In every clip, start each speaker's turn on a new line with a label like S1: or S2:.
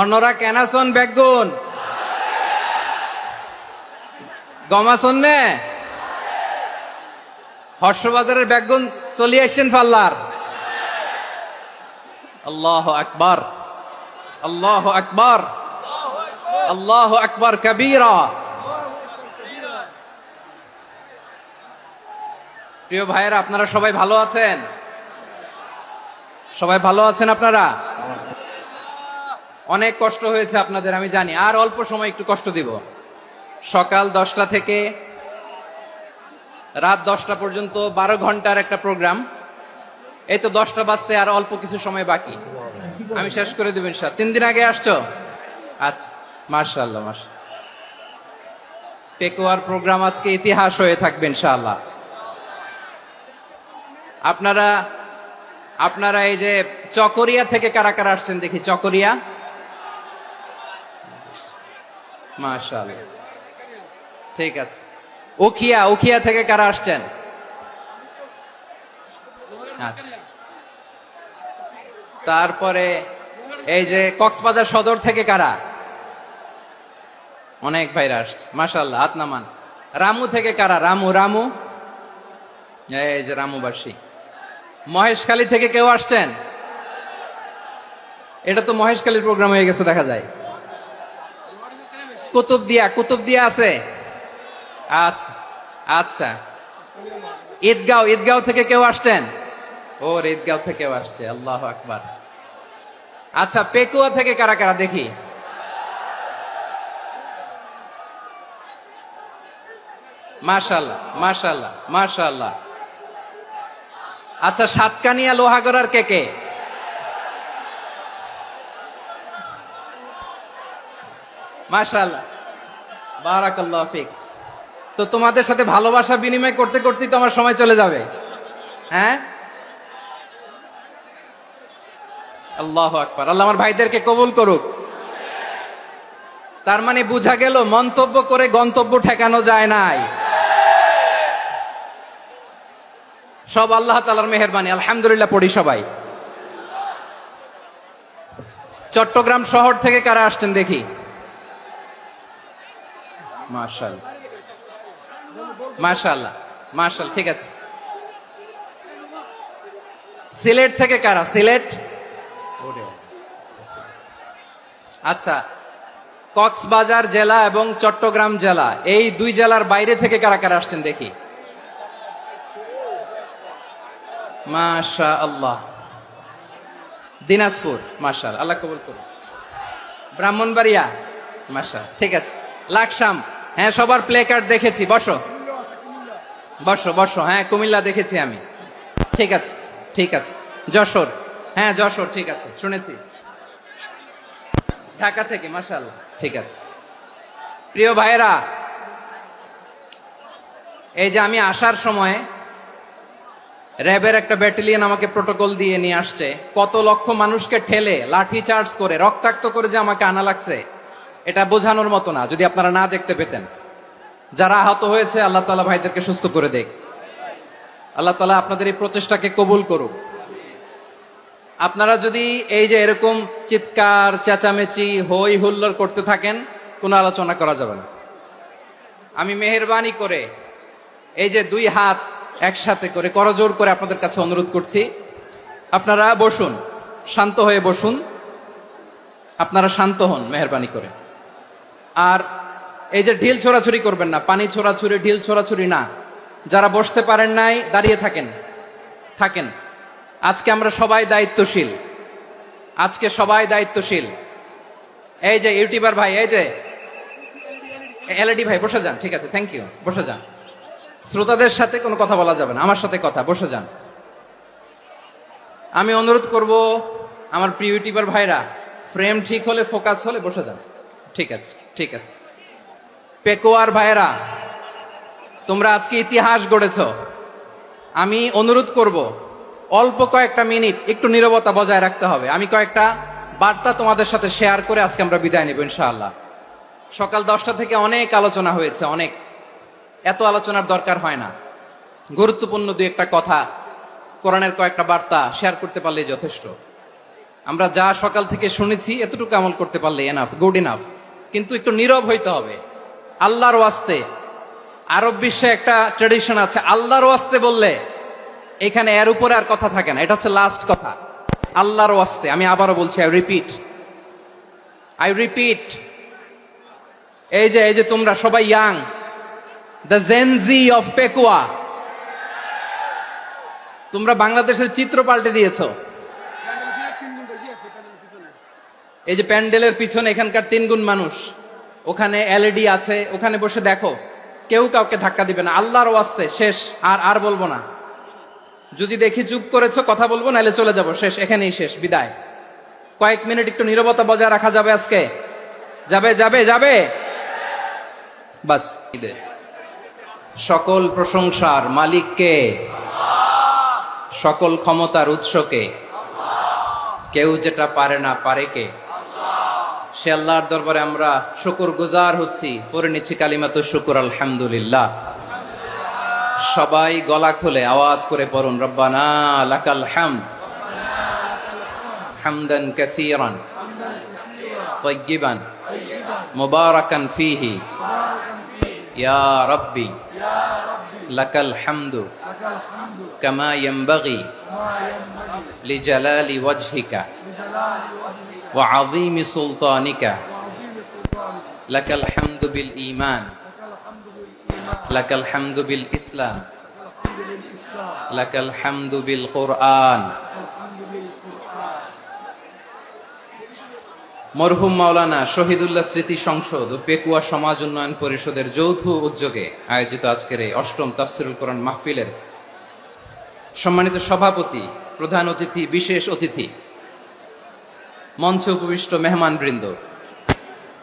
S1: অন্যরা কেনাসন বেগুন গমাসন নে হর্ষবাজারের বেগুন চলে আসছেন পাল্লার। আল্লাহু আকবার, আল্লাহু আকবার, আল্লাহু আকবার কবীরা। প্রিয় ভাইয়েরা, আপনারা সবাই ভালো আছেন? সবাই ভালো আছেন? আপনারা অনেক কষ্ট হয়েছে আপনাদের, আমি জানি। আর অল্প সময় একটু কষ্ট দিব। সকাল 10টা থেকে রাত 10টা পর্যন্ত 12 ঘন্টার একটা প্রোগ্রাম। এই তো 10টা বাজতে আর অল্প কিছু সময় বাকি, আমি শেষ করে দেব ইনশাআল্লাহ। 3 দিন আগে আসছো? আচ্ছা, মাশাআল্লাহ মাশাআল্লাহ। পেকুয়ার প্রোগ্রাম আজকে ইতিহাস হয়ে থাকবে ইনশাআল্লাহ। আপনারা এই যে চকরিয়া থেকে কারা কারা আসছেন দেখি? চকরিয়া, মাশাআল্লাহ, ঠিক আছে। উখিয়া থেকে কারা আসছেন? আচ্ছা। তারপরে এই যে কক্সবাজার সদর থেকে কারা? অনেক ভাইরা আসছে, মাশাআল্লাহ, হাত নামান। রামু থেকে কারা? রামু, এই যে রামুবাসী। মহেশখালী থেকে কেউ আসছেন? এটা তো মহেশখালীর প্রোগ্রাম হয়ে গেছে দেখা যায়। কুতুবদিয়া আছে? আচ্ছা আচ্ছা। ঈদগাঁও থেকে কেউ আসছেন? ওর ঈদগাঁও থেকেও আসছে, আল্লাহু আকবার। আচ্ছা, পেকুয়া থেকে কারা কারা দেখি? মাশাআল্লাহ মাশাআল্লাহ মাশাআল্লাহ। আচ্ছা, সাতকানিয়া লোহাগড়ার কে? মাশাআল্লাহ, বারাকাল্লাহু ফিক। তো তোমাদের সাথে ভালোবাসা বিনিময় করতে করতেই তো আমার সময় চলে যাবে। হ্যাঁ, আল্লাহু আকবার। আল্লাহ আমার ভাইদেরকে কবুল করুক। তার মানে বুঝা গেল মন্তব্য করে গন্তব্য ঠেকানো যায় নাই। সব আল্লাহ তাআলার মেহেরবানি, আলহামদুলিল্লাহ পড়ি সবাই। চট্টগ্রাম শহর থেকে কারা আসছেন দেখি? মাশাআল্লাহ মাশাআল্লাহ মাশাআল্লাহ, ঠিক আছে। সিলেট থেকে কারা? সিলেট, আচ্ছা। কক্সবাজার জেলা এবং চট্টগ্রাম জেলা, এই দুই জেলার বাইরে থেকে কারা কারা আসছেন দেখি? মাশাআল্লাহ। দিনাজপুর, মাশাআল্লাহ, আল্লাহ কবুল করুন। ব্রাহ্মণবাড়িয়া, মাশাআল্লাহ, ঠিক আছে। লাকসাম, হ্যাঁ, সবার প্লে কার্ড দেখেছি। বসো বসো বসো। হ্যাঁ, কুমিল্লা দেখেছি আমি, ঠিক আছে ঠিক আছে। যশোর, হ্যাঁ যশোর, ঠিক আছে, শুনেছি। ঢাকা থেকে, মাশাআল্লাহ, ঠিক আছে। প্রিয় ভাইয়েরা, এই যে আমি আসার সময় র্যাবের একটা ব্যাটালিয়ন আমাকে প্রোটোকল দিয়ে নিয়ে আসছে। কত লক্ষ মানুষকে ঠেলে লাঠি চার্জ করে রক্তাক্ত করে যে আমাকে আনা লাগছে, এটা বোঝানোর মতো না। যদি আপনারা না দেখতে পেতেন। যারা আহত হয়েছে, আল্লাহ তাআলা ভাইদেরকে সুস্থ করে দেখ। আল্লাহ তাআলা আপনাদের এই প্রচেষ্টাকে কবুল করুক। আপনারা যদি এই যে এরকম চিৎকার চেঁচামেচি হই হুল্লোড় করতে থাকেন, কোনো আলোচনা করা যাবে না। আমি মেহেরবানি করে এই যে দুই হাত একসাথে করে করজোর করে আপনাদের কাছে অনুরোধ করছি, আপনারা বসুন, শান্ত হয়ে বসুন। আপনারা শান্ত হন মেহেরবানি করে। আর এই যে ঢিল ছোড়াছুরি করবেন না, পানি ছোড়াছুরি, ঢিল ছোড়াছুরি না। যারা বসতে পারেন নাই, দাঁড়িয়ে থাকেন। আজকে আমরা সবাই দায়িত্বশীল, আজকে সবাই দায়িত্বশীল। এই যে ইউটিউবার ভাই, এই যে এলইডি ভাই, বসে যান, ঠিক আছে, থ্যাংক ইউ, বসে যান। শ্রোতাদের সাথে কোনো কথা বলা যাবে না, আমার সাথে কথা, বসে যান। আমি অনুরোধ করব আমার প্রিয় ইউটিউবার ভাইরা, ফ্রেম ঠিক হলে, ফোকাস হলে বসে যান, ঠিক আছে ঠিক আছে। পেকুয়ার ভাইরা, তোমরা আজকে ইতিহাস গড়েছ। আমি অনুরোধ করব অল্প কয়েকটা মিনিট একটু নীরবতা বজায় রাখতে হবে। আমি কয়েকটা বার্তা তোমাদের সাথে শেয়ার করে আজকে আমরা বিদায় নেব ইনশাআল্লাহ। সকাল 10টা থেকে অনেক আলোচনা হয়েছে, অনেক, এত আলোচনার দরকার হয় না। গুরুত্বপূর্ণ দুই একটা কথা, কোরআনের কয়েকটা বার্তা শেয়ার করতে পারলে যথেষ্ট। আমরা যা সকাল থেকে শুনেছি এতটুকু আমল করতে পারলে এনাফ, গুড ইনাফ। কিন্তু একটু নীরব হইতে হবে আল্লাহর ওয়াস্তে। আরব বিশ্বে একটা ট্রেডিশন আছে, আল্লাহর ওয়াস্তে বললে এখানে এর উপরে আর কথা থাকে না, এটা হচ্ছে লাস্ট কথা। আল্লাহর ওয়াস্তে, আমি আবারও বলছি, আই রিপিট, এই যে তোমরা সবাই young, the Gen Z of Pekua, তোমরা বাংলাদেশের চিত্র পাল্টে দিয়েছো। এই যে প্যান্ডেলের পিছনে এখানকার 3 গুণ মানুষ, ওখানে এলইডি আছে, ওখানে বসে দেখো, কেউ কাউকে ধাক্কা দিবে না। আল্লাহর ওয়াস্তে শেষ, আর বলবো না। যদি দেখি চুপ করেছো, কথা বলবো, নাহলে চলে যাবো, শেষ, এখানেই শেষ, বিদায়। কয়েক মিনিট একটু নীরবতা বজায় রাখা যাবে আজকে? যাবে বাস। সকল প্রশংসার মালিককে, সকল ক্ষমতার উৎসকে, কেউ যেটা পারে না পারে কে? সে আল্লাহর দরবারে আমরা শুকরগুজার হচ্ছি। পড়ে নিচ্ছি কালিমাতু শুকর, আলহামদুলিল্লাহ। সবাই গলা খুলে আওয়াজ করে পড়ুন, রব্বানা লাকাল হামদ হামদান কাসীরান তাইয়্যিবান মুবারাকান ফীহি ইয়া রাব্বি লাকাল হামদু কামা ইয়ানবাগি লিজালালি ওয়াজহিকা ওয়া আযীমি সুলতানিকা লাকাল হামদু বিল ঈমান লাকাল হামদু বিল ইসলাম লাকাল হামদু বিল কুরআন। মরহুম মাওলানা শহীদুল্লাহ স্মৃতি সংসদ ও পেকুয়া সমাজ উন্নয়ন পরিষদের যৌথ উদ্যোগে আয়োজিত আজকের এই ৮ম তাফসীরুল কোরআন মাহফিলের সম্মানিত সভাপতি, প্রধান অতিথি, বিশেষ অতিথি, মঞ্চে উপবিষ্ট মেহমানবৃন্দ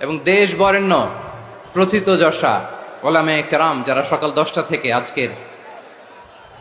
S1: এবং দেশ বরেণ্য প্রথিতযশা ওলামায়ে কেরাম যারা সকাল 10টা থেকে আজকের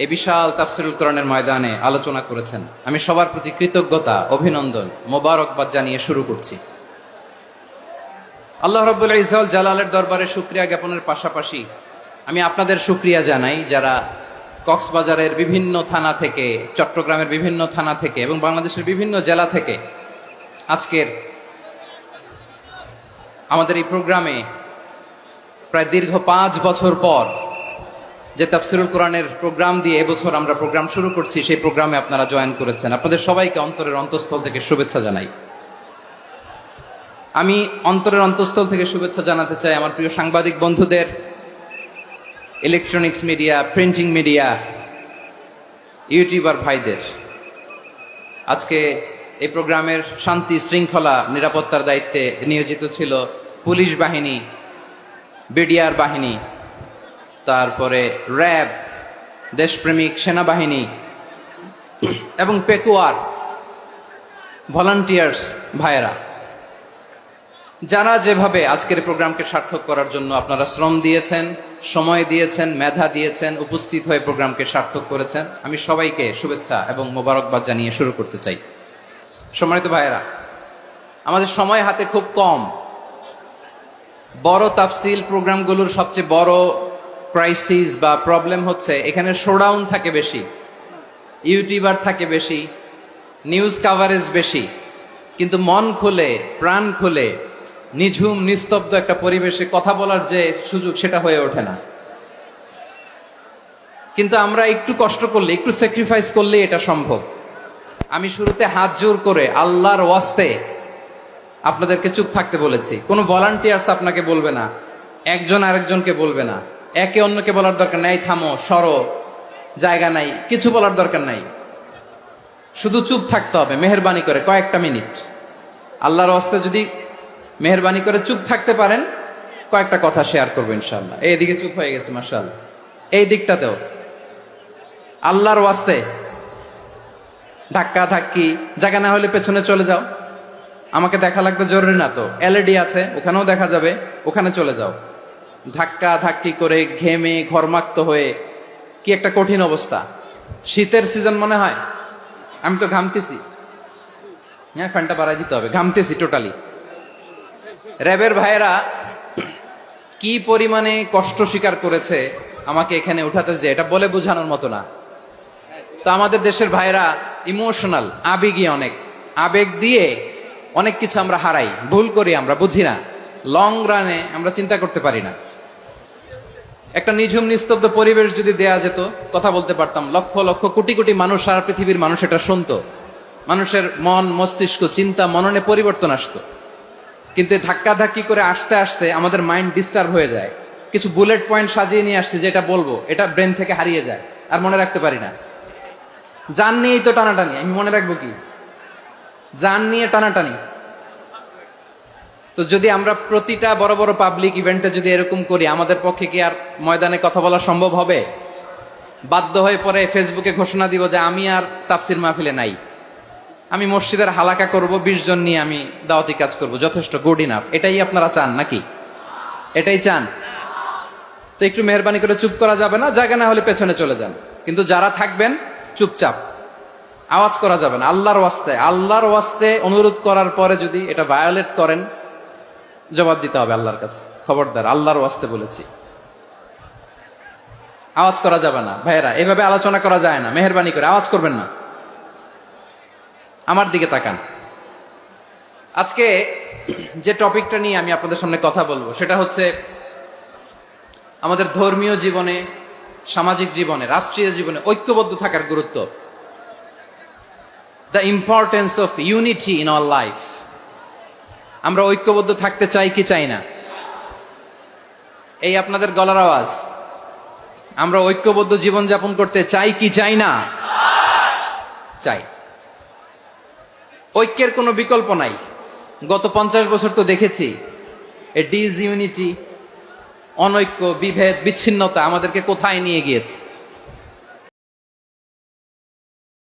S1: এই বিশাল তাফসীরুল কোরআনের ময়দানে আলোচনা করেছেন, আমি সবার প্রতি কৃতজ্ঞতা, অভিনন্দন, মোবারকবাদ জানিয়ে শুরু করছি। আল্লাহ রাব্বুল ইজ্জত জালালের দরবারে শুকরিয়া জ্ঞাপনের পাশাপাশি আমি আপনাদের শুকরিয়া জানাই যারা কক্সবাজারের বিভিন্ন থানা থেকে, চট্টগ্রামের বিভিন্ন থানা থেকে এবং বাংলাদেশের বিভিন্ন জেলা থেকে আজকের আমাদের এই প্রোগ্রামে প্রায় দীর্ঘ 5 বছর পর যে তাফসীরুল কোরআনের প্রোগ্রাম দিয়ে এবছর আমরা প্রোগ্রাম শুরু করছি, সেই প্রোগ্রামে আপনারা জয়েন করেছেন। আপনাদের সবাইকে অন্তরের অন্তঃস্থল থেকে শুভেচ্ছা জানাই। আমি অন্তরের অন্তঃস্থল থেকে শুভেচ্ছা জানাতে চাই আমার প্রিয় সাংবাদিক বন্ধুদের, electronics media, printing media, YouTuber ভাইদের। আজকে এই প্রোগ্রামের শান্তি শৃঙ্খলা নিরাপত্তার দায়িত্বে নিয়োজিত ছিল পুলিশ বাহিনী, বিডিআর বাহিনী, তারপরে র্যাব, দেশপ্রেমিক সেনাবাহিনী এবং পেকুয়ার ভলান্টিয়ার্স ভাইয়েরা, যারা যেভাবে আজকের প্রোগ্রামকে সার্থক করার জন্য আপনারা শ্রম দিয়েছেন, সময় দিয়েছেন, মেধা দিয়েছেন, উপস্থিত হয়ে প্রোগ্রামকে সার্থক করেছেন, আমি সবাইকে শুভেচ্ছা এবং মোবারকবাদ জানিয়ে শুরু করতে চাই। সম্মানিত ভাইয়েরা, আমাদের সময় হাতে খুব কম। বড় তাফসীল প্রোগ্রামগুলোর সবচেয়ে বড় ক্রাইসিস বা প্রবলেম হচ্ছে এখানে শোডাউন থাকে বেশি, ইউটিউবার থাকে বেশি, নিউজ কাভারেজ বেশি, কিন্তু মন খুলে, প্রাণ খুলে, নিঝুম নিস্তব্ধ একটা পরিবেশে কথা বলার যে সুযোগ, সেটা হয়ে ওঠে না। কিন্তু আমরা একটু কষ্ট করলে, একটু স্যাক্রিফাইস করলে এটা সম্ভব। আমি শুরুতে হাত জোর করে আল্লাহর ওয়াস্তে আপনাদেরকে চুপ থাকতে বলেছি। কোনো ভলান্টিয়ার্স আপনাকে বলবে না, একজন আরেকজনকে বলবে না, একে অন্যকে বলার দরকার নাই, থামো, সরো, জায়গা নাই, কিছু বলার দরকার নাই। শুধু চুপ থাকতে হবে মেহেরবানি করে কয়েকটা মিনিট। আল্লাহর ওয়াস্তে যদি মেহেরবানি করে চুপ থাকতে পারেন, কয়েকটা কথা শেয়ার করবো ইনশাআল্লাহ। এইদিকে চুপ হয়ে গেছে মাশাআল্লাহ, এই দিকটাতেও। আল্লাহর ওয়াস্তে ধাক্কা ধাক্কি জায়গা না হলে পেছনে চলে যাও, আমাকে দেখা লাগবে জরুরি না তো, এলইডি আছে ওখানেও দেখা যাবে, ওখানে চলে যাও। ধাক্কা ধাক্কি করে ঘেমে ঘরমাক্ত হয়ে কি একটা কঠিন অবস্থা। শীতের সিজন মনে হয়, আমি তো ঘামতেছি, হ্যাঁ ফ্যানটা বাড়াই দিতে হবে, ঘামতেছি টোটালি। র্যাবের ভাইয়েরা কি পরিমাণে কষ্ট স্বীকার করেছে আমাকে এখানে উঠাতে, যে এটা বলে বোঝানোর মতো না। তো আমাদের দেশের ভাইয়েরা ইমোশনাল, আবেগী অনেক। আবেগ দিয়ে অনেক কিছু আমরা হারাই, ভুল করি, আমরা বুঝি না, লং রানে আমরা চিন্তা করতে পারি না। একটা নিঝুম নিস্তব্ধ পরিবেশ যদি দেয়া যেত, কথা বলতে পারতাম, লক্ষ লক্ষ কোটি কোটি মানুষ, সারা পৃথিবীর মানুষ এটা শুনতো, মানুষের মন মস্তিষ্ক চিন্তা মননে পরিবর্তন আসতো। কিন্তু ধাক্কা ধাক্কি করে আসতে আসতে আমাদের মাইন্ড ডিস্টার্ব হয়ে যায়। কিছু বুলেট পয়েন্ট সাজিয়ে নিয়ে আসছে, যেটা বলবো এটা ব্রেন থেকে হারিয়ে যায়, আর মনে রাখতে পারি না। জান নিয়েই তো টানাটানি, আমি মনে রাখবো কি? জান নিয়ে টানাটানি। তো যদি আমরা প্রতিটা বড় বড় পাবলিক ইভেন্টে যদি এরকম করি, আমাদের পক্ষে কি আর ময়দানে কথা বলা সম্ভব হবে? বাধ্য হয়ে পরে ফেসবুকে ঘোষণা দিব যে আমি আর তাফসির মাহফিলে নাই, আমি মসজিদের হালাকা করব, 20 জন নিয়ে আমি দাওয়াতি কাজ করব, যথেষ্ট, গুড ইনাফ। এটাই আপনারা চান নাকি? এটাই চান? তো একটু মেহরবানি করে চুপ করা যাবে না, জায়গা না হলে পেছনে চলে যান, কিন্তু যারা থাকবেন চুপচাপ, আওয়াজ করা যাবে না। আল্লাহর ওয়াস্তে অনুরোধ করার পরে যদি এটা ভায়োলেট করেন, জবাব দিতে হবে আল্লাহর কাছে। খবরদার, আল্লাহর ওয়াস্তে বলেছি, আওয়াজ করা যাবে না। ভাইয়েরা, এভাবে আলোচনা করা যায় না, মেহরবানি করে আওয়াজ করবেন না। আমার দিকে তাকান। আজকে যে টপিকটা নিয়ে আমি আপনাদের সামনে কথা বলবো, সেটা হচ্ছে আমাদের ধর্মীয় জীবনে, সামাজিক জীবনে, রাষ্ট্রীয় জীবনে ঐক্যবদ্ধ থাকার গুরুত্ব। The importance of unity in our life. আমরা ঐক্যবদ্ধ থাকতে চাই কি চাই না? এই আপনাদের গলার আওয়াজ। আমরা ঐক্যবদ্ধ জীবন যাপন করতে চাই কি চাই না? চাই। ঐক্যের কোনো বিকল্প নাই। গত 50 বছর তো দেখেছি ডিসইউনিটি, অনৈক্য, বিভেদ, বিচ্ছিন্নতা আমাদেরকে কোথায় নিয়ে গিয়েছে।